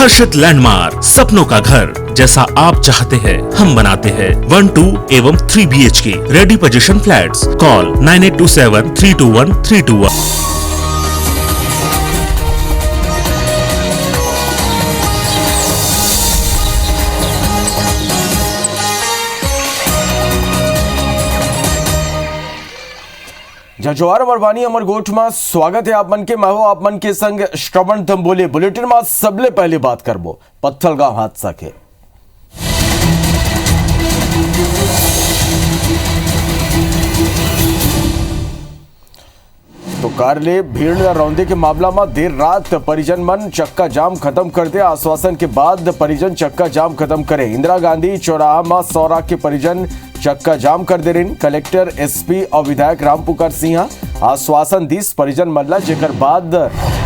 हर्षित landmark, सपनों का घर जैसा आप चाहते हैं हम बनाते हैं। 1, 2 एवं 3 BHK ready position flats. Call 9827321321। जजुआर अमरवानी अमर गोठ में स्वागत है आप मन के। मैं हूं आप मन के संग श्रवण तंबोले। बुलेटिन में सबले पहले बात करबो पत्थलगांव हादसा के। तो कारले भीड़ रौंदे के मामला में देर रात परिजन मन चक्का जाम खत्म कर दे। आश्वासन के बाद परिजन चक्का जाम खत्म करे। इंदिरा गांधी चौराहा में सौरा के परिजन चक्का जाम कर दे रहे। कलेक्टर, एसपी और विधायक रामपुकार सिंह आश्वासन दीस परिजन मल्ला, जेकर बाद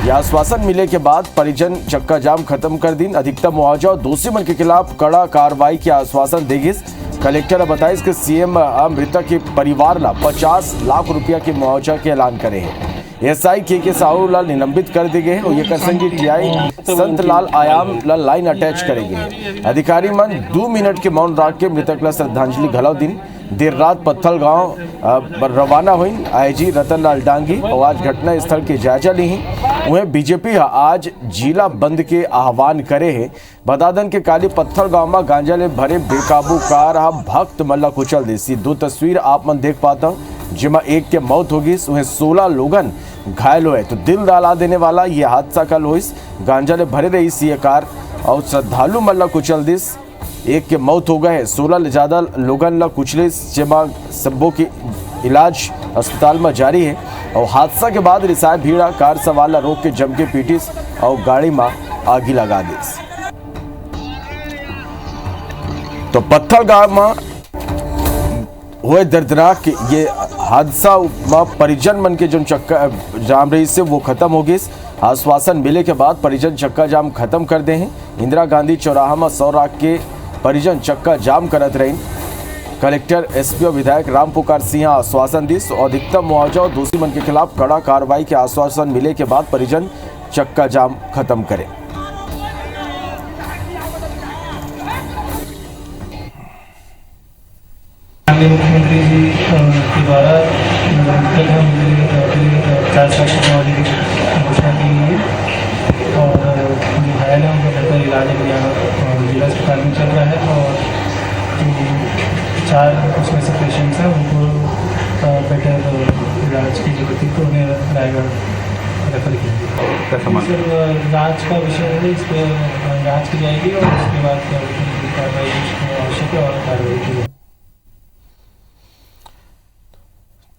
यह आश्वासन मिले के बाद परिजन चक्का जाम खत्म कर दिन। अधिकतम मुआवजा और दोषी मन के खिलाफ कड़ा कार्रवाई के आश्वासन देगिस। कलेक्टर ने बताया कि सीएम मृतक के परिवार ला 50 लाख रुपया के मुआवजा के ऐलान करे हैं। एसआई के साहू लाल निलंबित कर दिए गए और ये करसंगी टीआई संत लाल आयाम ला लाइन अटैच करेंगे। अधिकारी मन 2 मिनट के मौन रख के मृतक ला श्रद्धांजलि घलाव दिन। देर रात पत्थलगांव रवाना हुई आईजी रतन लाल डांगी और आज घटना स्थल के जायजा ली। वहीं बीजेपी आज जिला बंद के आह्वान करे है। बता दें कि काली पत्थलगांव में गांजा ले भरे बेकाबू कार भक्त मल्ला कुचल देसी। 2 तस्वीर आप मन देख पाता हूँ, जिसमें एक के मौत होगी, वहीं 16 लोगन घायल हुए। तो दिल दहला देने वाला ये हादसा कल हुई। गांजा ले भरे रही सी ये कार और श्रद्धालु मल्ला कुचल दिस। एक के मौत हो गए, 16 ले ज्यादा लोगन ला कुचले, जेमा सबों की इलाज अस्पताल में जारी है। और हादसा के बाद रिसाय भीड़ा कार सवार ला रोक के जम के पीटिस और गाड़ी में आगी लगा दिस। तो पत्थलगांव में हुए दर्दनाक ये हादसा में परिजन मन के जो चक्का जाम रही से वो खत्म हो गई। आश्वासन मिले के बाद परिजन चक्का जाम खत्म कर दे हैं। इंदिरा गांधी चौराहा में सौराग के परिजन चक्का जाम करत रहे। कलेक्टर, एसपी और विधायक रामपुकार सिंह आश्वासन दिस और अधिकतम मुआवजा और दोषी मन के खिलाफ कड़ा कार्रवाई के आश्वासन मिले के बाद परिजन चक्का जाम खत्म करे। मुख्यमंत्री जी के द्वारा कल हम 4 साल की घोषणा की गई है और घायल है उनका बेहतर इलाज जिला अस्पताल में चल रहा है। और जो 4 उसमें से पेशेंट्स हैं उनको बेटर इलाज की जरूरत थी, तो उन्हें रायगढ़ रेफर किया। सर जाँच का विषय है, इस पर जाँच की जाएगी और उसके बाद कार्रवाई आवश्यक है और कार्रवाई की जाएगी।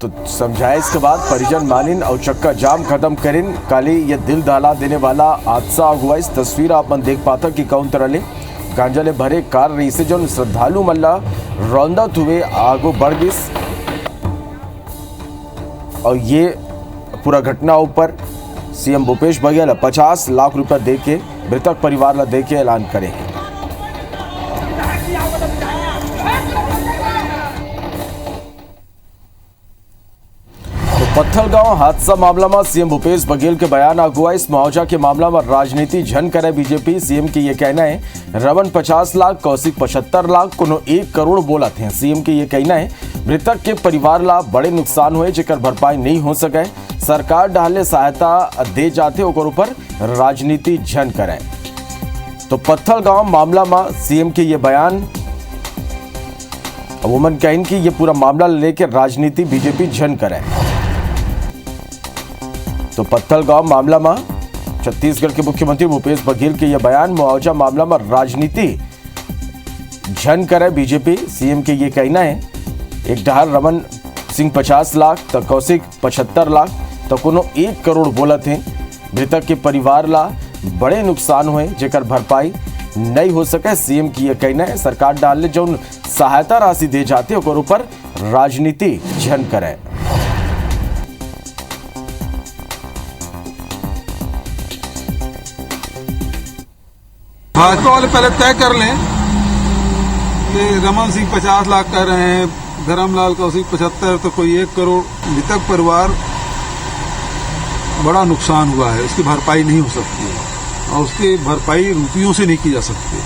तो समझाइश के बाद परिजन मानिन और चक्का जाम खत्म करिन। काली ये दिल दहला देने वाला हादसा हुआ। इस तस्वीर आप मन देख पाता कि कौन तरह ले गांजा ले भरे कार रही से जो श्रद्धालु मल्ला रौंदत हुए आगो बढ़ गई। और ये पूरा घटना ऊपर सीएम भूपेश बघेल 50 लाख रुपया दे के मृतक परिवार ला दे के ऐलान करे। पत्थलगांव हादसा मामला में सीएम भूपेश बघेल के बयान अगुआ। इस मुआवजा के मामला में राजनीति झन करे बीजेपी। सीएम के ये कहना है रमन 50 लाख, कौशिक 75 लाख, कोनो 1 करोड़ बोला थे। सीएम के ये कहना है मृतक के परिवार ला बड़े नुकसान हुए जेकर भरपाई नहीं हो सके। सरकार डाले सहायता दे जाते ओकर ऊपर राजनीति झन करे। तो पत्थलगांव मामला में सीएम के ये बयान वोमन कहिन की ये पूरा मामला लेकर राजनीति बीजेपी झन करे। तो पत्थलगांव मामला में छत्तीसगढ़ के मुख्यमंत्री भूपेश बघेल के यह बयान, मुआवजा मामला में राजनीति झन करे बीजेपी। सीएम के ये कहना है एक डहार रमन सिंह 50 लाख तो कौशिक 75 लाख तो कोनो 1 करोड़ बोला थे। मृतक के परिवार ला बड़े नुकसान हुए जेकर भरपाई नहीं हो सके। सीएम की यह कहना है सरकार डालने जो सहायता राशि दे जाते ओकर ऊपर राजनीति झन करे। भाजपा वाले पहले तय कर लें कि रमन सिंह 50 लाख कह रहे हैं, धर्मलाल कौशिक 75, तो कोई 1 करोड़। मृतक परिवार बड़ा नुकसान हुआ है, उसकी भरपाई नहीं हो सकती है और उसकी भरपाई रुपयों से नहीं की जा सकती।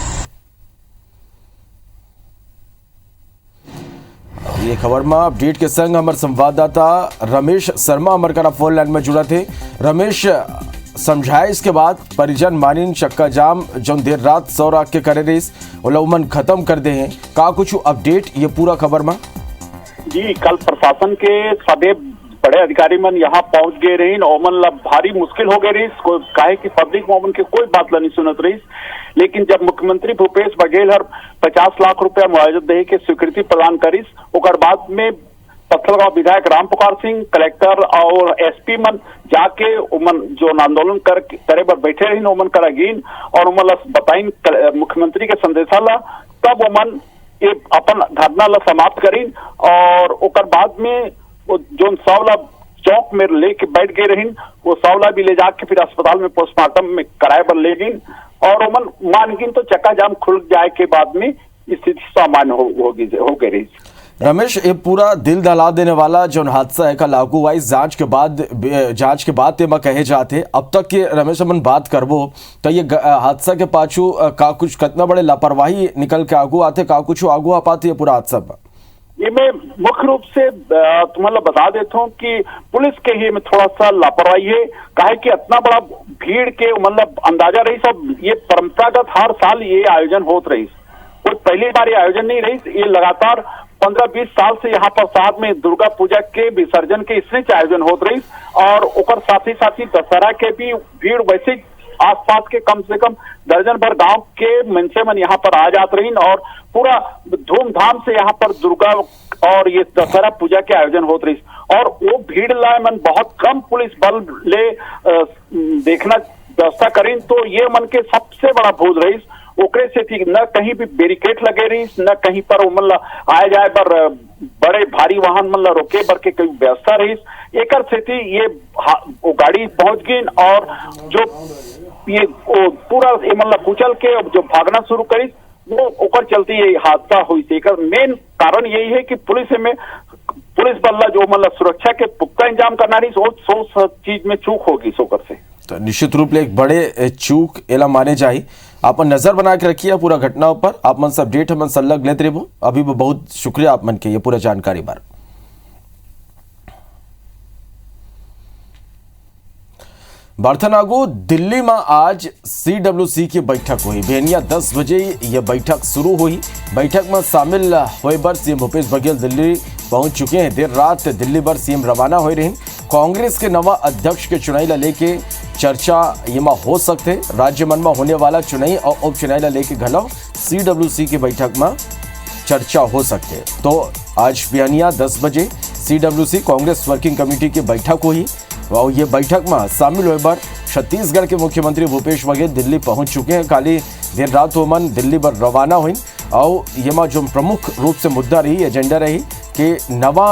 ये खबर में अपडेट के संग हमारे संवाददाता रमेश शर्मा हमारे करा फोन लाइन में जुड़ा थे। रमेश, समझाइश के बाद परिजन मानिन चक्का जाम जो देर रात सौ राख के करे रहीस उमन खत्म कर दे हैं, का कुछ अपडेट ये पूरा खबर में? जी, कल प्रशासन के सभी बड़े अधिकारी मन यहाँ पहुंच गए रही, ओमन ला भारी मुश्किल हो गई रही, काहे कि पब्लिक में ओमन के कोई बात ला नहीं सुनत रही। लेकिन जब मुख्यमंत्री भूपेश बघेल हर 50 लाख रुपया मुआवजा दे के स्वीकृति प्रदान करिस, ओकर बाद में पत्थलगांव विधायक राम पुकार सिंह, कलेक्टर और एसपी मन जाके उमन जो आंदोलन करे बर बैठे रही ओमन करा गिन और उमन ला बताइन मुख्यमंत्री के संदेशा ला, तब उमन अपन धरना ला समाप्त करीन और ओकर बाद में वो जो सौला चौक में लेके बैठ गए रही, वो सौला भी ले जाके फिर अस्पताल में पोस्टमार्टम में कराए पर ले गई और उमन मान गिन तो चक्का जाम खुल जाए के बाद में स्थिति सामान्य हो गई रही। रमेश, ये पूरा दिल दहला देने वाला जो हादसा है कल लागू हुआ, जांच के बाद ते कहे जाते अब तक के रमेश अपन बात करबो तो ये हादसा के पाछू का कुछ कितना बड़े लापरवाही निकल के आगू आते, का कुछ आगू आ पाती है पूरा हादसा पर? ये मैं मुख्य रूप से तुम्हारा बता देता हूँ कि पुलिस के ही में थोड़ा सा लापरवाही है, काहे कि इतना बड़ा भीड़ के मतलब अंदाजा रही सब, ये परंपरागत हर साल ये आयोजन होत रही, कोई पहली बार ये आयोजन नहीं रही, ये लगातार 15-20 साल से यहाँ पर साथ में दुर्गा पूजा के विसर्जन के इसने आयोजन होत रही और ओकर साथ ही दशहरा के भी भीड़ वैसे आसपास के कम से कम दर्जन भर गांव के मनसे मन यहाँ पर आ जाते रही और पूरा धूमधाम से यहाँ पर दुर्गा और ये दशहरा पूजा के आयोजन होते रही और वो भीड़ लाए मन बहुत कम पुलिस बल ले देखना व्यवस्था करीन, तो ये मन के सबसे बड़ा भूल रही। ओकरे से थी न कहीं भी बैरिकेड लगे रही, न कहीं पर मतलब आए जाए पर बड़े भारी वाहन मतलब रोके बर के कोई व्यवस्था रही, एक से थी ये वो गाड़ी पहुंच गई और जो ये पूरा मतलब कुचल के जो भागना शुरू करी वो ओकर चलती ये हादसा हुई थी। मेन कारण यही है कि पुलिस बल्ला जो मतलब सुरक्षा के पुख्ता इंतजाम करना रही, सो चीज में चूक होगी सोकर से, तो निश्चित रूप से एक बड़े चूक एला माने जाए। आप नजर बना के रखिए पूरा घटना पर, आप मन से अपडेट हमन संलग लेते रहो। अभी भी बहुत शुक्रिया आप मन के ये पूरा जानकारी बार। बार्थनागो दिल्ली में आज CWC की बैठक हुई, बेनिया 10 बजे ये बैठक शुरू हुई। बैठक में शामिल हुए बर सीएम भूपेश बघेल दिल्ली पहुंच चुके हैं। देर रात दिल्ली बर सीएम रवाना हो रहे हैं। कांग्रेस के नवा अध्यक्ष के चुनाव ला लेके चर्चा ये में हो सकते, राज्य मन में होने वाला चुनाव और उपचुनाव ला लेके घलो CWC की बैठक में चर्चा हो सकते। तो आज बिहानिया 10 बजे CWC कांग्रेस वर्किंग कमेटी की बैठक हुई और ये बैठक में शामिल हुए बार छत्तीसगढ़ के मुख्यमंत्री भूपेश बघेल दिल्ली पहुंच चुके हैं। काली देर रात ओमन दिल्ली पर रवाना हुई और ये में जो प्रमुख रूप से मुद्दा रही, एजेंडा रही कि नवा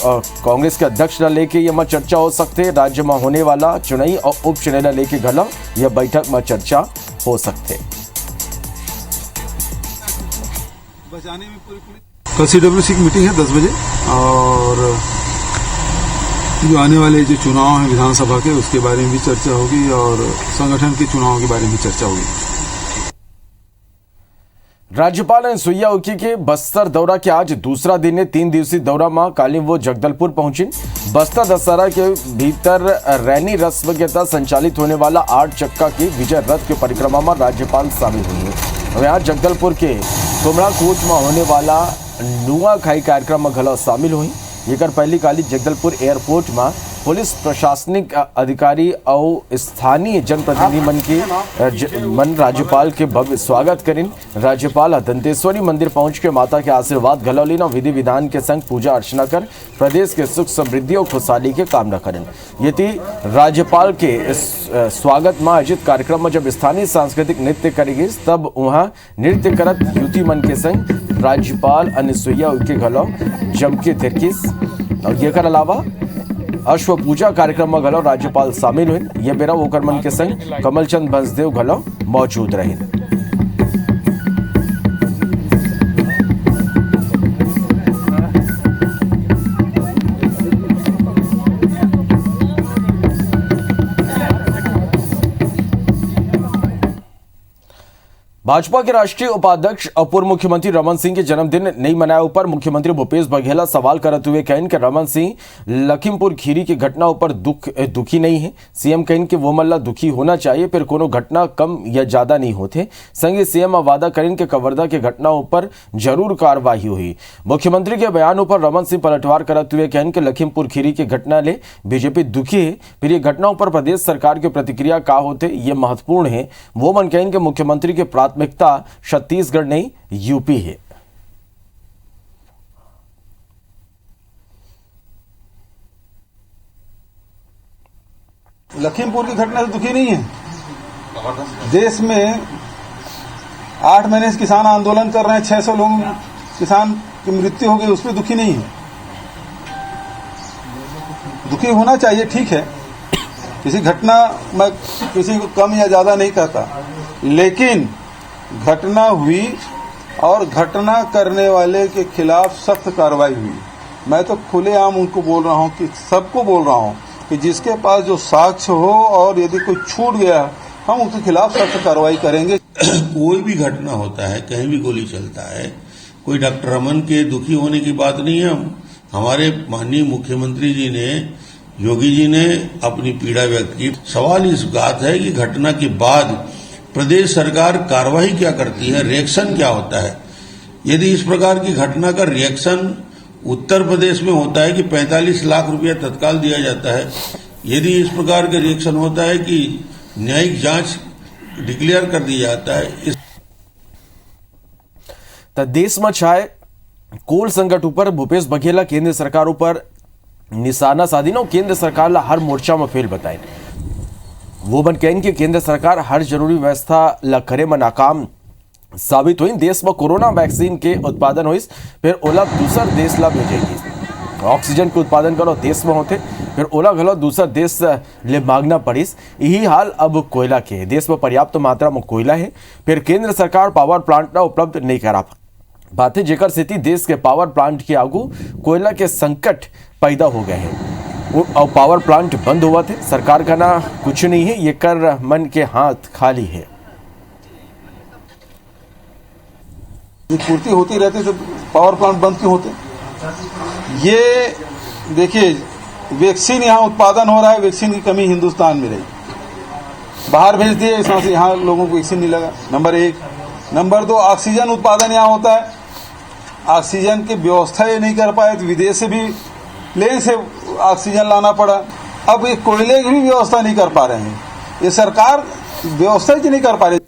कांग्रेस के अध्यक्ष ला लेके ये में चर्चा हो सकते, राज्य में होने वाला चुनाव और उपचुनाव ला लेके घलो यह बैठक में चर्चा हो सकते। बचाने में कल CWC की मीटिंग है 10 बजे और जो आने वाले जो चुनाव हैं विधानसभा के उसके बारे में भी चर्चा होगी और संगठन के चुनाव के बारे में भी चर्चा होगी। राज्यपाल अनुसुईया उइके के बस्तर दौरा के आज दूसरा दिन है। 3 दिवसीय दौरा में काली वो जगदलपुर पहुंची। बस्तर दशहरा के भीतर रैनी रस्म के तहत संचालित होने वाला 8 चक्का की विजय रथ के परिक्रमा में राज्यपाल शामिल हुई है। यहाँ जगदलपुर के कुमड़ा कोच में होने वाला नुआ खाई कार्यक्रम में घलो शामिल हुई। ये पहली काली जगदलपुर एयरपोर्ट में पुलिस प्रशासनिक अधिकारी और स्थानीय जनप्रतिनिधि मन राज्यपाल के भव्य स्वागत करें। राज्यपाल दंतेश्वरी मंदिर पहुंच के माता के आशीर्वाद घलौलीन और विधि विधान के संग पूजा अर्चना कर प्रदेश के सुख समृद्धि और खुशहाली के कामना करें। यदि राज्यपाल के इस स्वागत में आयोजित कार्यक्रम में जब स्थानीय सांस्कृतिक नृत्य करेगी तब वहाँ नृत्य करत युति मन के संग राज्यपाल अनुसुईया उइके घलो जम के तिरकिस और ये अलावा अश्व पूजा कार्यक्रम में घलो राज्यपाल शामिल हुए। ये बेरा ओकर मन के संग कमलचंद बंसदेव घलो मौजूद रहे। भाजपा के राष्ट्रीय उपाध्यक्ष और पूर्व मुख्यमंत्री रमन सिंह के जन्मदिन नहीं मनाए ऊपर मुख्यमंत्री भूपेश बघेल सवाल करते हुए कहन कि रमन सिंह लखीमपुर खीरी की घटना ऊपर दुखी नहीं है। सीएम कहन कि वो मल्ला दुखी होना चाहिए, फिर कोनो घटना कम या ज्यादा नहीं होते। संगे सीएम वादा करें कि कवर्धा की घटनाओं पर जरूर कार्रवाई हुई। मुख्यमंत्री के बयान पर रमन सिंह पलटवार करते हुए कहन कि लखीमपुर खीरी की घटना ले बीजेपी दुखी है, फिर ये घटनाओं पर प्रदेश सरकार की प्रतिक्रिया का होते ये महत्वपूर्ण है। वो मन कहन कि मुख्यमंत्री के प्राथमिकता छत्तीसगढ़ नहीं यूपी है। लखीमपुर की घटना से दुखी नहीं है। देश में 8 महीने से किसान आंदोलन कर रहे हैं, 600 लोग किसान की मृत्यु हो गई, उस पर दुखी नहीं है। दुखी होना चाहिए, ठीक है। किसी घटना मैं किसी को कम या ज्यादा नहीं कहता, लेकिन घटना हुई और घटना करने वाले के खिलाफ सख्त कार्रवाई हुई। मैं तो खुलेआम उनको बोल रहा हूं कि सबको बोल रहा हूं कि जिसके पास जो साक्ष्य हो और यदि कोई छूट गया हम उसके खिलाफ सख्त कार्रवाई करेंगे। कोई भी घटना होता है, कहीं भी गोली चलता है, कोई डॉक्टर रमन के दुखी होने की बात नहीं है। हमारे माननीय मुख्यमंत्री जी ने, योगी जी ने अपनी पीड़ा व्यक्त की। सवाल इस बात है कि घटना के बाद प्रदेश सरकार कार्रवाई क्या करती है, रिएक्शन क्या होता है। यदि इस प्रकार की घटना का रिएक्शन उत्तर प्रदेश में होता है कि 45 लाख रुपया तत्काल दिया जाता है, यदि इस प्रकार का रिएक्शन होता है कि न्यायिक जांच डिक्लेयर कर दिया जाता है, इस देश में छाए कोल संकट ऊपर भूपेश बघेल केंद्र सरकार ऊपर निशाना साधीनो केंद्र सरकार ला हर मोर्चा में फेल बताए। वो बन कहें कि केंद्र सरकार हर जरूरी व्यवस्था ला करे में नाकाम साबित हुई। देश में कोरोना वैक्सीन के उत्पादन हुई, फिर ओला दूसर देश ला भेजेगी। ऑक्सीजन के उत्पादन करो देश में होते, फिर ओला घलो दूसर देश ले मांगना पड़िस। यही हाल अब कोयला के है। देश में पर्याप्त मात्रा में कोयला है, फिर केंद्र सरकार पावर प्लांट ना उपलब्ध नहीं करा पाते, जेकर स्थिति देश के पावर प्लांट के आगू कोयला के संकट पैदा हो गए हैं और पावर प्लांट बंद हुआ थे। सरकार का ना कुछ नहीं है, ये कर मन के हाथ खाली है। पूर्ति होती रहती तो पावर प्लांट बंद क्यों होते। ये देखिए, वैक्सीन यहाँ उत्पादन हो रहा है, वैक्सीन की कमी हिंदुस्तान में रही, बाहर भेज दिए, इस से यहाँ लोगों को वैक्सीन नहीं लगा, नंबर 1। नंबर 2, ऑक्सीजन उत्पादन यहाँ होता है, ऑक्सीजन की व्यवस्था ये नहीं कर पाए तो विदेश से भी प्लेन से ऑक्सीजन लाना पड़ा। अब ये कोयले की भी व्यवस्था नहीं कर पा रहे हैं, ये सरकार व्यवस्था ही नहीं कर पा रही।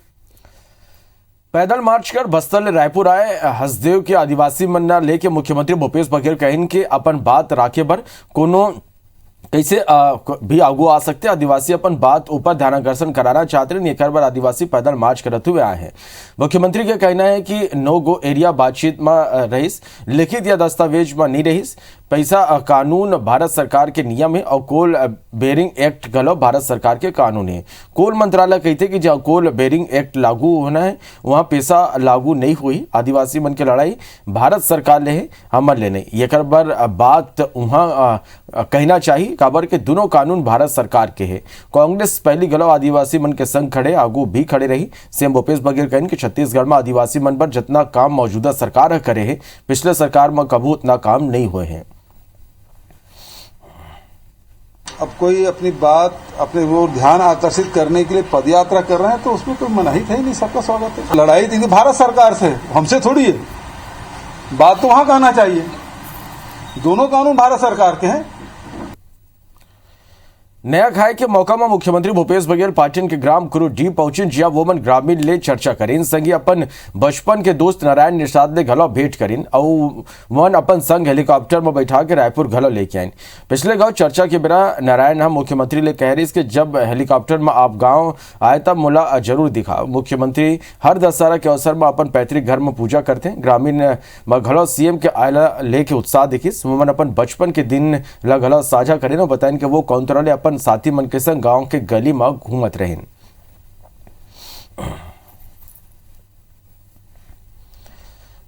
पैदल मार्च कर बस्तर रायपुर आए हसदेव के आदिवासी मन्ना लेके मुख्यमंत्री भूपेश बघेल कहन के अपन बात राखे बर कोनो कैसे भी आगू आ सकते। आदिवासी अपन बात ऊपर ध्यानाकर्षण कराना चाहते हैं, एक बार आदिवासी पैदल मार्च करते हुए आए हैं। मुख्यमंत्री का कहना है कि नो गो एरिया बातचीत में रहीस, लिखित या दस्तावेज में नहीं रहीस। पैसा कानून भारत सरकार के नियम है और कोल बेरिंग एक्ट गलो भारत सरकार के कानून है। कोल मंत्रालय कहते कि जहाँ कोल बेरिंग एक्ट लागू होना है वहाँ पैसा लागू नहीं हुई। आदिवासी मन की लड़ाई भारत सरकार ले है, हमर ले नहीं। एक बार बात वहाँ कहना चाहिए काबर के दोनों कानून भारत सरकार के है। कांग्रेस पहली गलो आदिवासी मन के संग खड़े आगू भी खड़े रही। सीएम भूपेश बघेल कहन कि छत्तीसगढ़ में आदिवासी मन पर जितना काम मौजूदा सरकार करे है, पिछले सरकार में कभी उतना काम नहीं हुए हैं। अब कोई अपनी बात अपने वो ध्यान आकर्षित करने के लिए पदयात्रा कर रहे हैं तो उसमें कोई मनाही था ही नहीं, सबका स्वागत है। लड़ाई थी भारत सरकार से, हमसे थोड़ी है। बात तो वहां कहना चाहिए, दोनों कानून भारत सरकार के हैं। नया खाए के मौका में मुख्यमंत्री भूपेश बघेल पाटन के ग्राम कुरु डी पहुंचन, जिया वो मन ग्रामीण ले चर्चा करें। संगी अपन बचपन के दोस्त नारायण निषाद ले घलो भेंट करें और वन अपन संग हेलीकॉप्टर में बैठा के रायपुर घलो लेके आए। पिछले गांव चर्चा के बिना नारायण हम मुख्यमंत्री ले कह रही कि जब हेलीकॉप्टर में आप गाँव आए तब मुला जरूर दिखा। मुख्यमंत्री हर दशहरा के अवसर में अपन पैतृक घर में पूजा करते हैं। ग्रामीण में घलो सीएम के आयला लेके उत्साह दिखिस। मन अपन बचपन के दिन ला घलो साझा करें और बताएं कि वो कौन तरह अपन साथी मन के संग गांव के गली में घूमत रहे।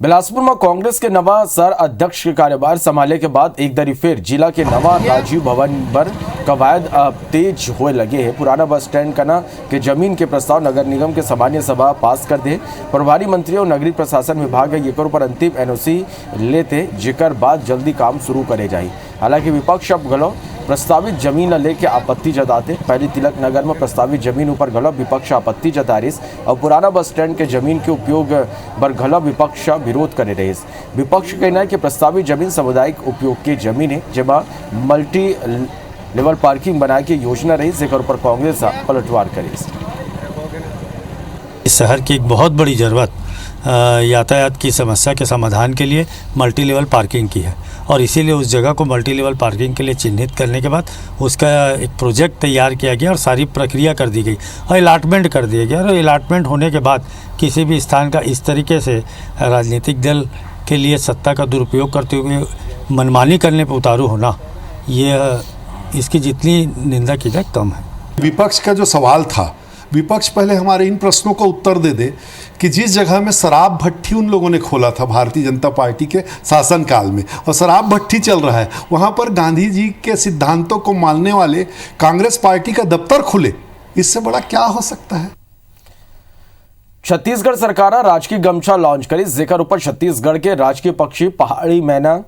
बिलासपुर में कांग्रेस के नवा सर अध्यक्ष के कार्यभार संभाले के बाद एक दरी फिर जिला के नवा राजीव भवन पर कवायद अब तेज होए लगे है। पुराना बस स्टैंड का ना के जमीन के प्रस्ताव नगर निगम के सामान्य सभा पास कर दे। प्रभारी मंत्री और नगरीय प्रशासन विभाग एकर पर अंतिम एनओसी लेते, जेकर बाद जल्दी काम शुरू करे जाए। हालांकि विपक्ष अब गलो प्रस्तावित जमीन लेके आपत्ति जताते। पहले तिलक नगर में प्रस्तावित जमीन ऊपर गलो विपक्ष आपत्ति जता रही और पुराना बस स्टैंड के जमीन के उपयोग पर गलो विपक्ष विरोध करे रही। विपक्ष कहना है कि प्रस्तावित जमीन सामुदायिक उपयोग की जमीन है, जेमा मल्टी लेवल पार्किंग बनाए की योजना रही, जेकर पर कांग्रेस पलटवार करी। इस शहर की एक बहुत बड़ी ज़रूरत यातायात की समस्या के समाधान के लिए मल्टी लेवल पार्किंग की है और इसीलिए उस जगह को मल्टी लेवल पार्किंग के लिए चिन्हित करने के बाद उसका एक प्रोजेक्ट तैयार किया गया और सारी प्रक्रिया कर दी गई और अलाटमेंट कर दिया गया। और अलाटमेंट होने के बाद किसी भी स्थान का इस तरीके से राजनीतिक दल के लिए सत्ता का दुरुपयोग करते हुए मनमानी करने पर उतारू होना, ये इसकी जितनी निंदा की जाए कम है। विपक्ष का जो सवाल था, विपक्ष पहले हमारे इन प्रश्नों का उत्तर दे दे कि जिस जगह में शराब भट्टी उन लोगों ने खोला था भारतीय जनता पार्टी के शासनकाल में और शराब भट्टी चल रहा है, वहाँ पर गांधी जी के सिद्धांतों को मानने वाले कांग्रेस पार्टी का दफ्तर खुले, इससे बड़ा क्या हो सकता है। छत्तीसगढ़ सरकार राजकीय गमछा लॉन्च करी, जेकर ऊपर छत्तीसगढ़ के राजकीय पक्षी पहाड़ी मैना,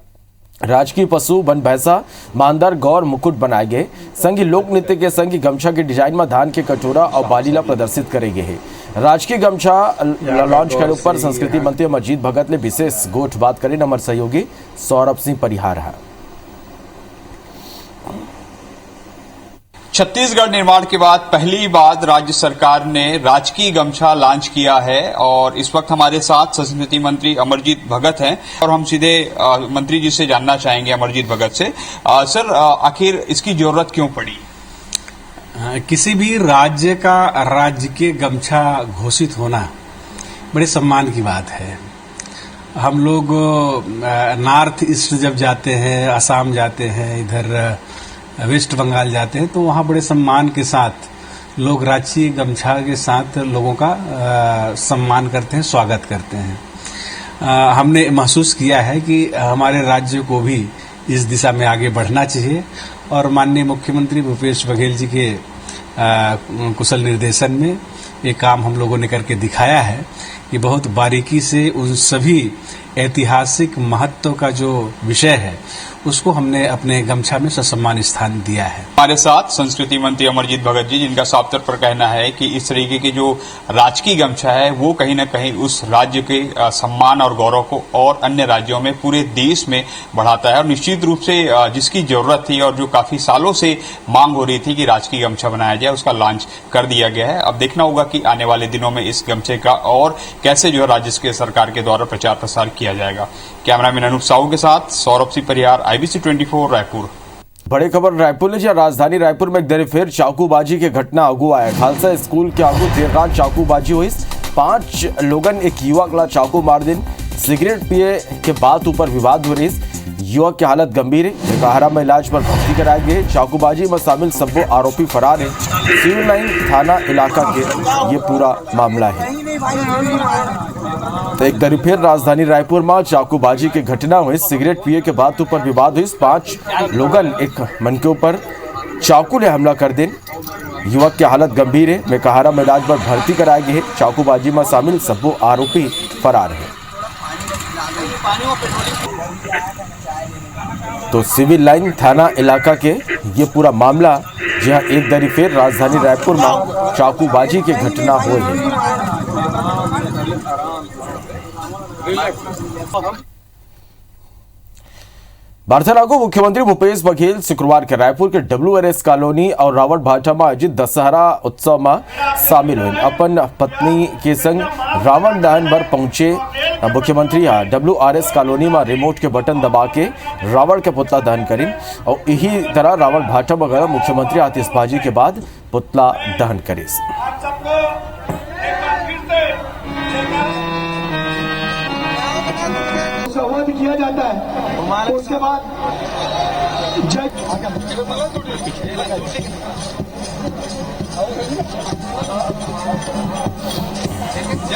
राजकीय पशु वन भैंसा, मांदर, गौर मुकुट बनाए गए। संगी लोक नृत्य के संगी गमछा के डिजाइन में धान के कटोरा और बालीला प्रदर्शित करेंगे है। राजकीय गमछा लॉन्च करे ऊपर संस्कृति मंत्री अमरजीत भगत ने विशेष गोठ बात करी। नंबर सहयोगी सौरभ सिंह परिहार है। छत्तीसगढ़ निर्माण के बाद पहली बार राज्य सरकार ने राजकीय गमछा लॉन्च किया है और इस वक्त हमारे साथ संस्कृति मंत्री अमरजीत भगत हैं और हम सीधे मंत्री जी से जानना चाहेंगे, अमरजीत भगत से। सर, आखिर इसकी जरूरत क्यों पड़ी? किसी भी राज्य का राजकीय गमछा घोषित होना बड़े सम्मान की बात है। हम लोग नॉर्थ ईस्ट जब जाते हैं, असम जाते हैं, इधर वेस्ट बंगाल जाते हैं, तो वहाँ बड़े सम्मान के साथ लोग राजकीय गमछा के साथ लोगों का सम्मान करते हैं, स्वागत करते हैं। हमने महसूस किया है कि हमारे राज्य को भी इस दिशा में आगे बढ़ना चाहिए और माननीय मुख्यमंत्री भूपेश बघेल जी के कुशल निर्देशन में ये काम हम लोगों ने करके दिखाया है कि बहुत बारीकी से उन सभी ऐतिहासिक महत्व का जो विषय है उसको हमने अपने गमछा में ससम्मान स्थान दिया है। हमारे साथ संस्कृति मंत्री अमरजीत भगत जी, जिनका साफ तौर पर कहना है कि इस तरीके की जो राजकीय गमछा है वो कहीं न कहीं उस राज्य के सम्मान और गौरव को और अन्य राज्यों में, पूरे देश में बढ़ाता है और निश्चित रूप से जिसकी जरूरत थी और जो काफी सालों से मांग हो रही थी कि राजकीय गमछा बनाया जाए, उसका लॉन्च कर दिया गया है। अब देखना होगा कि आने वाले दिनों में इस गमछे का और कैसे जो है राज्य सरकार के द्वारा प्रचार प्रसार किया जाएगा। कैमरामैन अनूप साहू के साथ सौरभ सिंह परिहार, IBC 24 रायपुर। बड़ी खबर रायपुर ले जहाँ राजधानी रायपुर में एक दर फिर चाकूबाजी की घटना आगू आया। खालसा स्कूल के आगू देर रात चाकूबाजी हुई। 5 लोगन एक युवक ला चाकू मार दिन। सिगरेट पिए के बात ऊपर विवाद हो रही। युवक की हालत गंभीर है, सहारा में इलाज पर भर्ती कराए गए। चाकूबाजी में शामिल सब्बो आरोपी फरार है। सिविल लाइन थाना इलाका के ये पूरा मामला है। तो एक दरी फिर राजधानी रायपुर में चाकूबाजी की घटना हुई। सिगरेट पिए के बाद ऊपर विवाद हुई। 5 लोगन एक मन के ऊपर चाकू ने हमला कर देन। युवक की हालत गंभीर है, मेकाहारा में इलाज पर भर्ती कराए गए। चाकूबाजी में शामिल सब्बो आरोपी फरार है। तो सिविल लाइन थाना इलाका के ये पूरा मामला, जहां एक दरी फिर राजधानी रायपुर में चाकूबाजी की घटना हुई है। बार्थालागो मुख्यमंत्री भूपेश बघेल शुक्रवार के रायपुर के WRS कॉलोनी और रावण भाटा में आयोजित दशहरा उत्सव में शामिल हुए। अपन पत्नी के संग रावण दहन पर पहुंचे मुख्यमंत्री WRS कॉलोनी में रिमोट के बटन दबा के रावण के पुतला दहन करी और यही तरह रावण भाटा में गया मुख्यमंत्री आतिशबाजी के बाद पुतला दहन करी। संवाद किया जाता है, उसके बाद जय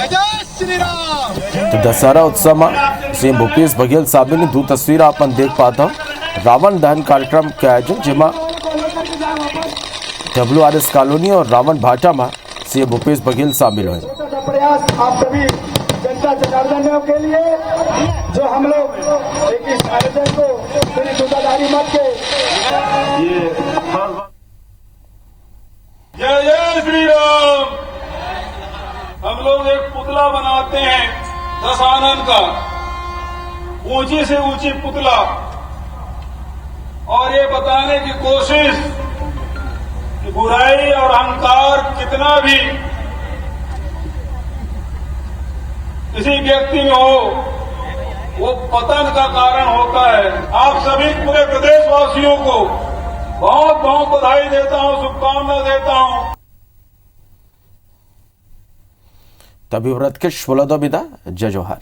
जय श्री राम। तो दशहरा उत्सव में सीएम भूपेश बघेल साहब ने 2 तस्वीर अपन देख पाता। रावण दहन कार्यक्रम के आयोजन, जिसमें WRS कॉलोनी और रावण भाटा में सीएम भूपेश बघेल शामिल हुए। प्रयास आप सभी जनता जनार्दन के लिए जो हम लोग एक इस आयोजन को पूरी दुकानदारी मत के ये जय जय श्री राम। हम लोग एक पुतला बनाते हैं दशानन का, ऊंची से ऊंची पुतला, और ये बताने की कोशिश कि बुराई और अहंकार कितना भी किसी व्यक्ति में हो वो पतन का कारण होता है। आप सभी पूरे प्रदेशवासियों को बहुत बहुत बधाई देता हूं, शुभकामना देता हूं। तभी व्रत के 16 जय जोहार।